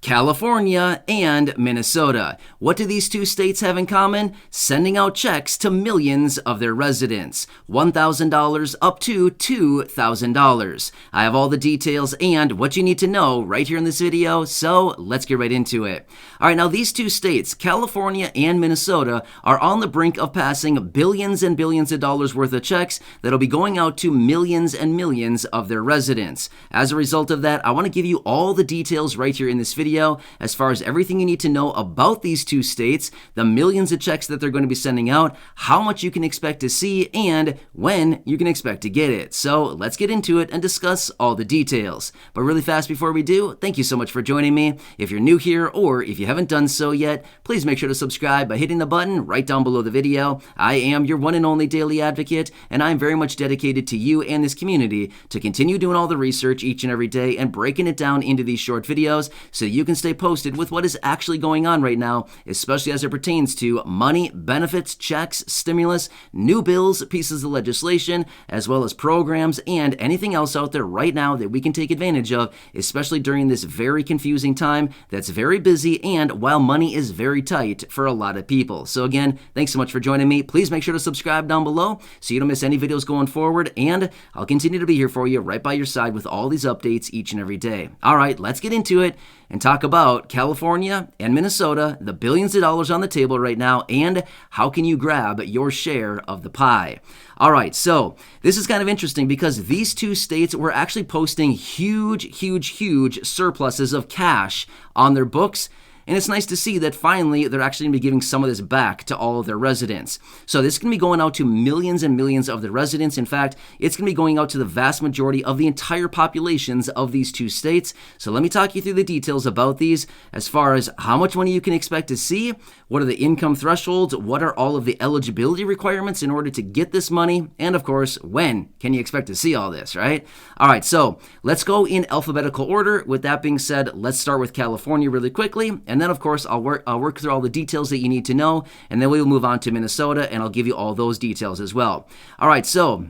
California and Minnesota. What do these two states have in common? Sending out checks to millions of their residents. $1,000 up to $2,000. I have all the details and what you need to know right here in this video, so let's get right into it. All right, now these two states, California and Minnesota, are on the brink of passing billions and billions of dollars worth of checks that'll be going out to millions and millions of their residents. As a result of that, I want to give you all the details right here in this video as far as everything you need to know about these two states, the millions of checks that they're going to be sending out, how much you can expect to see, and when you can expect to get it. So let's get into it and discuss all the details. But really fast before we do, thank you so much for joining me. If you're new here or if you haven't done so yet, please make sure to subscribe by hitting the button right down below the video. I am your one and only daily advocate, and I'm very much dedicated to you and this community to continue doing all the research each and every day and breaking it down into these short videos so you can stay posted with what is actually going on right now, especially as it pertains to money, benefits, checks, stimulus, new bills, pieces of legislation, as well as programs and anything else out there right now that we can take advantage of, especially during this very confusing time that's very busy and while money is very tight for a lot of people. So again, thanks so much for joining me. Please make sure to subscribe down below so you don't miss any videos going forward, and I'll continue to be here for you right by your side with all these updates each and every day. All right, let's get into it and talk about California and Minnesota, the billions of dollars on the table right now, and how can you grab your share of the pie. All right, so this is kind of interesting because these two states were actually posting huge surpluses of cash on their books. And it's nice to see that finally they're actually going to be giving some of this back to all of their residents. So this is going to be going out to millions and millions of the residents. In fact, it's going to be going out to the vast majority of the entire populations of these two states. So let me talk you through the details about these as far as how much money you can expect to see, what are the income thresholds, what are all of the eligibility requirements in order to get this money, and of course, when can you expect to see all this, right? All right, so let's go in alphabetical order. With that being said, let's start with California really quickly. And then, of course, I'll work through all the details that you need to know, and then we'll move on to Minnesota, and I'll give you all those details as well. All right, so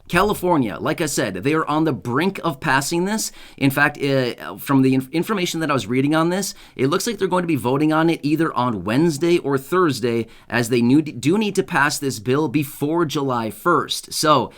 California, like I said, they are on the brink of passing this. In fact, from the information that I was reading on this, it looks like they're going to be voting on it either on Wednesday or Thursday, as they do need to pass this bill before July 1st. So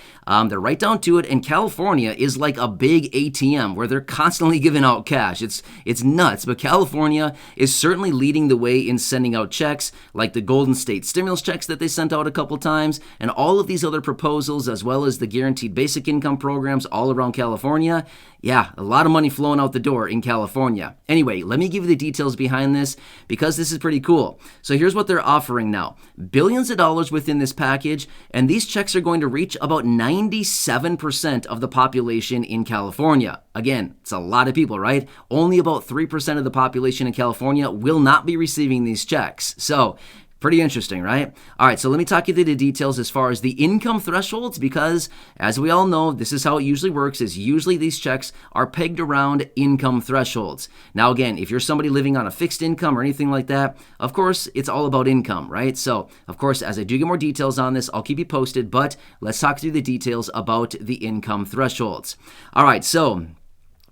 they're right down to it, and California is like a big ATM where they're constantly giving out cash. It's nuts, but California is certainly leading the way in sending out checks, like the Golden State stimulus checks that they sent out a couple times, and all of these other proposals, as well as the guaranteed basic income programs all around California. Yeah, a lot of money flowing out the door in California. Anyway, let me give you the details behind this because this is pretty cool. So here's what they're offering now. Billions of dollars within this package, and these checks are going to reach about 97% of the population in California. Again, it's a lot of people, right? Only about 3% of the population in California will not be receiving these checks. So pretty interesting, right? All right, so let me talk you through the details as far as the income thresholds, because as we all know, this is how it usually works, is usually these checks are pegged around income thresholds. Now, again, if you're somebody living on a fixed income or anything like that, of course, it's all about income, right? So, of course, as I do get more details on this, I'll keep you posted, but let's talk through the details about the income thresholds. All right, so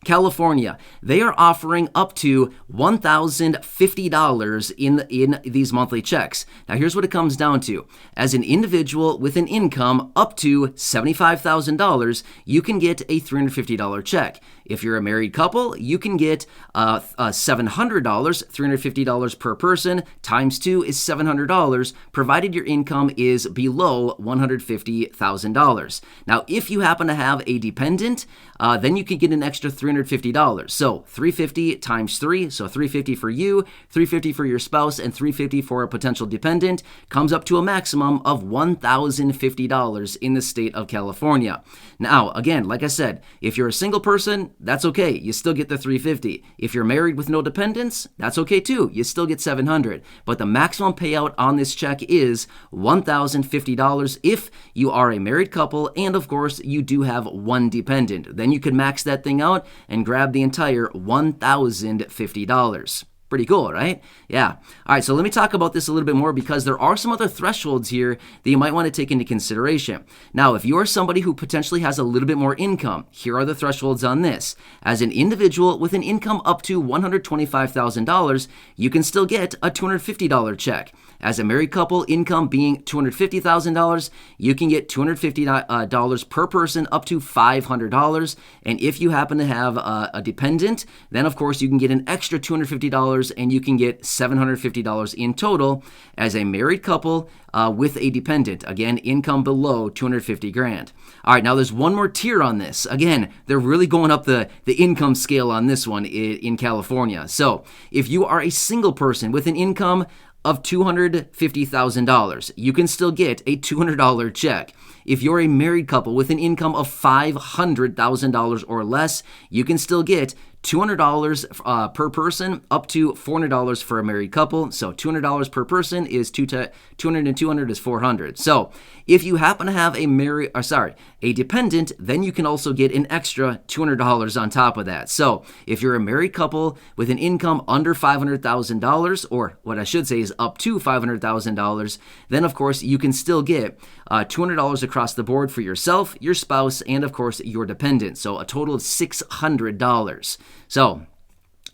California, they are offering up to $1,050 in these monthly checks. Now, here's what it comes down to. As an individual with an income up to $75,000, you can get a $350 check. If you're a married couple, you can get $700, $350 per person, times 2 is $700, provided your income is below $150,000. Now, if you happen to have a dependent, then you can get an extra $350. So $350 times 3, so $350 for you, $350 for your spouse, and $350 for a potential dependent, comes up to a maximum of $1,050 in the state of California. Now, again, like I said, if you're a single person, that's okay. You still get the $350. If you're married with no dependents, that's okay too. You still get $700. But the maximum payout on this check is $1,050 if you are a married couple, and of course, you do have one dependent. Then you can max that thing out and grab the entire $1,050. Pretty cool, right? Yeah. All right, so let me talk about this a little bit more because there are some other thresholds here that you might want to take into consideration. Now, if you are somebody who potentially has a little bit more income, here are the thresholds on this. As an individual with an income up to $125,000, you can still get a $250 check. As a married couple, income being $250,000, you can get $250 per person up to $500. And if you happen to have a dependent, then of course you can get an extra $250 and you can get $750 in total as a married couple with a dependent. Again, income below $250,000. All right, now there's one more tier on this. Again, they're really going up the income scale on this one in California. So if you are a single person with an income of $250,000, you can still get a $200 check. If you're a married couple with an income of $500,000 or less, you can still get $200 per person, up to $400 for a married couple. So $200 per person is 200 and 200 is 400. So if you happen to have a dependent, then you can also get an extra $200 on top of that. So if you're a married couple with an income under $500,000, or what I should say is up to $500,000, then of course you can still get $200 across the board for yourself, your spouse, and of course your dependent. So a total of $600. So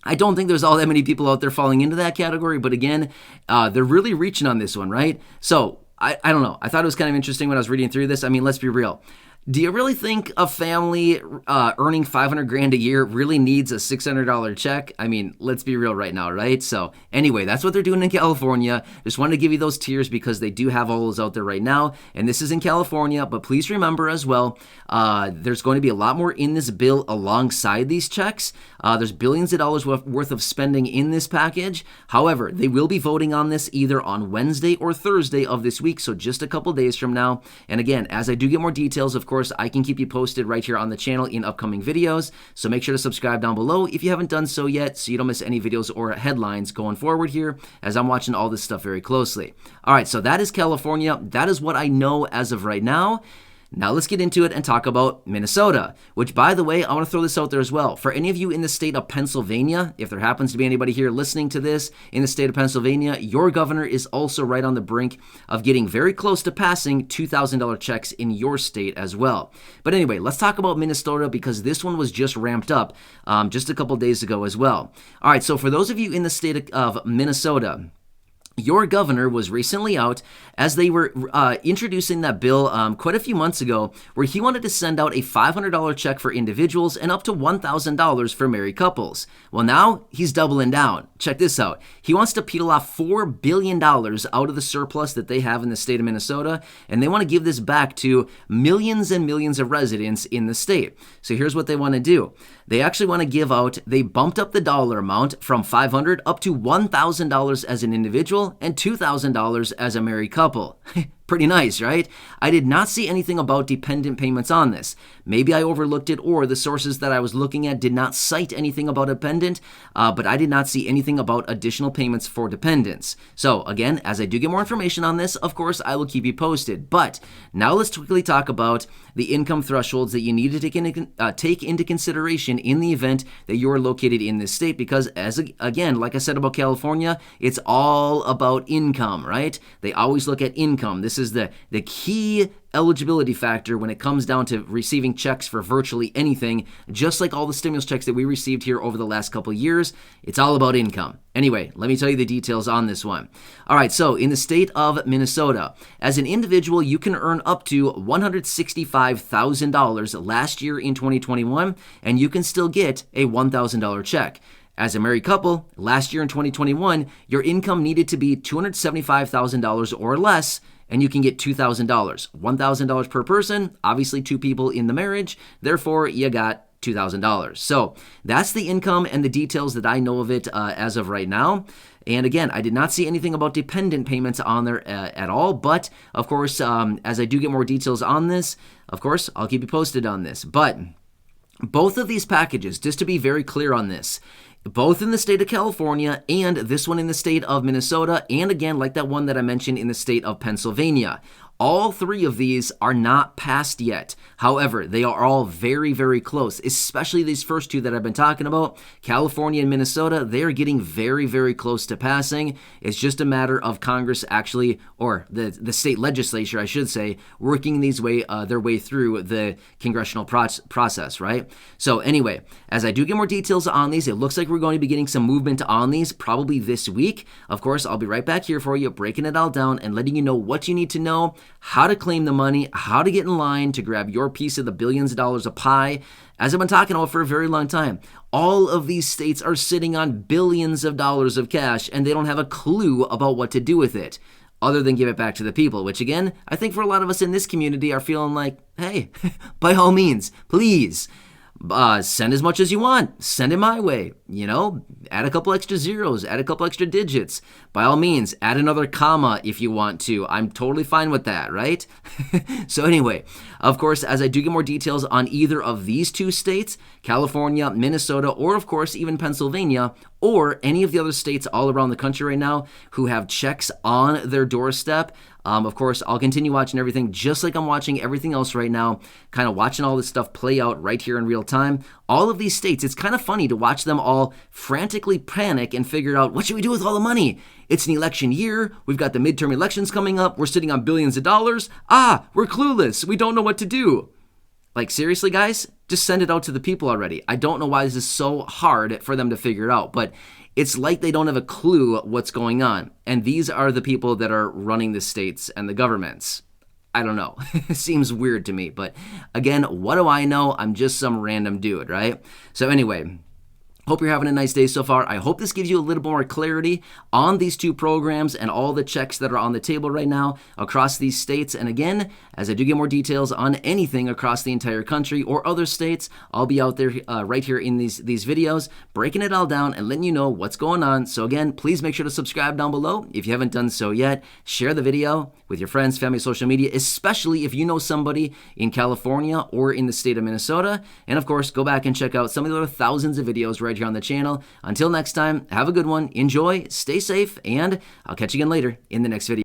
I don't think there's all that many people out there falling into that category, but again, they're really reaching on this one, right? So I don't know. I thought it was kind of interesting when I was reading through this. I mean, let's be real. Do you really think a family earning $500,000 a year really needs a $600 check? I mean, let's be real right now, right? So anyway, that's what they're doing in California. Just wanted to give you those tiers because they do have all those out there right now. And this is in California, but please remember as well, there's going to be a lot more in this bill alongside these checks. There's billions of dollars worth of spending in this package. However, they will be voting on this either on Wednesday or Thursday of this week, so just a couple days from now. And again, as I do get more details, of course, I can keep you posted right here on the channel in upcoming videos. So make sure to subscribe down below if you haven't done so yet so you don't miss any videos or headlines going forward here as I'm watching all this stuff very closely. All right, so that is California. That is what I know as of right now. Now let's get into it and talk about Minnesota, which, by the way, I want to throw this out there as well. For any of you in the state of Pennsylvania, if there happens to be anybody here listening to this in the state of Pennsylvania, your governor is also right on the brink of getting very close to passing $2,000 checks in your state as well. But anyway, let's talk about Minnesota because this one was just ramped up just a couple days ago as well. All right, so for those of you in the state of Minnesota, your governor was recently out as they were introducing that bill quite a few months ago where he wanted to send out a $500 check for individuals and up to $1,000 for married couples. Well, now he's doubling down. Check this out. He wants to peel off $4 billion out of the surplus that they have in the state of Minnesota, and they want to give this back to millions and millions of residents in the state. So here's what they want to do. They actually want to give out, they bumped up the dollar amount from $500 up to $1,000 as an individual and $2,000 as a married couple. Pretty nice, right? I did not see anything about dependent payments on this. Maybe I overlooked it or the sources that I was looking at did not cite anything about dependent, but I did not see anything about additional payments for dependents. So again, as I do get more information on this, of course, I will keep you posted. But now let's quickly talk about the income thresholds that you need to take into consideration in the event that you're located in this state because, again, like I said about California, it's all about income, right? They always look at income. This is the key eligibility factor when it comes down to receiving checks for virtually anything, just like all the stimulus checks that we received here over the last couple of years. It's all about income. Anyway, let me tell you the details on this one. All right, so in the state of Minnesota, as an individual, you can earn up to $165,000 last year in 2021, and you can still get a $1,000 check. As a married couple, last year in 2021, your income needed to be $275,000 or less, and you can get $2,000. $1,000 per person, obviously two people in the marriage, therefore you got $2,000. So that's the income and the details that I know of it as of right now. And again, I did not see anything about dependent payments on there at all. But of course, as I do get more details on this, of course, I'll keep you posted on this. But both of these packages, just to be very clear on this, both in the state of California and this one in the state of Minnesota, and again, like that one that I mentioned in the state of Pennsylvania, All three of these are not passed yet. However, they are all very, very close, especially these first two that I've been talking about. California and Minnesota, they are getting very, very close to passing. It's just a matter of Congress actually, or the state legislature, I should say, working their way through the congressional process, right? So anyway, as I do get more details on these, it looks like we're going to be getting some movement on these probably this week. Of course, I'll be right back here for you, breaking it all down and letting you know what you need to know, how to claim the money, how to get in line to grab your piece of the billions of dollars of pie. As I've been talking about for a very long time, all of these states are sitting on billions of dollars of cash and they don't have a clue about what to do with it other than give it back to the people, which again, I think for a lot of us in this community are feeling like, hey, by all means, please, send as much as you want. Send it my way. Add a couple extra zeros, add a couple extra digits. By all means, add another comma if you want to. I'm totally fine with that, right? So anyway, of course, as I do get more details on either of these two states, California, Minnesota, or of course, even Pennsylvania, or any of the other states all around the country right now who have checks on their doorstep, of course, I'll continue watching everything just like I'm watching everything else right now, kind of watching all this stuff play out right here in real time. All of these states, it's kind of funny to watch them all frantically panic and figure out, what should we do with all the money? It's an election year. We've got the midterm elections coming up. We're sitting on billions of dollars. We're clueless. We don't know what to do. Like, seriously, guys, just send it out to the people already. I don't know why this is so hard for them to figure it out, but it's like they don't have a clue what's going on. And these are the people that are running the states and the governments. I don't know. It seems weird to me. But again, what do I know? I'm just some random dude, right? So anyway, hope you're having a nice day so far. I hope this gives you a little more clarity on these two programs and all the checks that are on the table right now across these states. And again, as I do get more details on anything across the entire country or other states, I'll be out there right here in these videos, breaking it all down and letting you know what's going on. So again, please make sure to subscribe down below if you haven't done so yet. Share the video with your friends, family, social media, especially if you know somebody in California or in the state of Minnesota. And of course, go back and check out some of the other thousands of videos right here on the channel. Until next time, have a good one, enjoy, stay safe, and I'll catch you again later in the next video.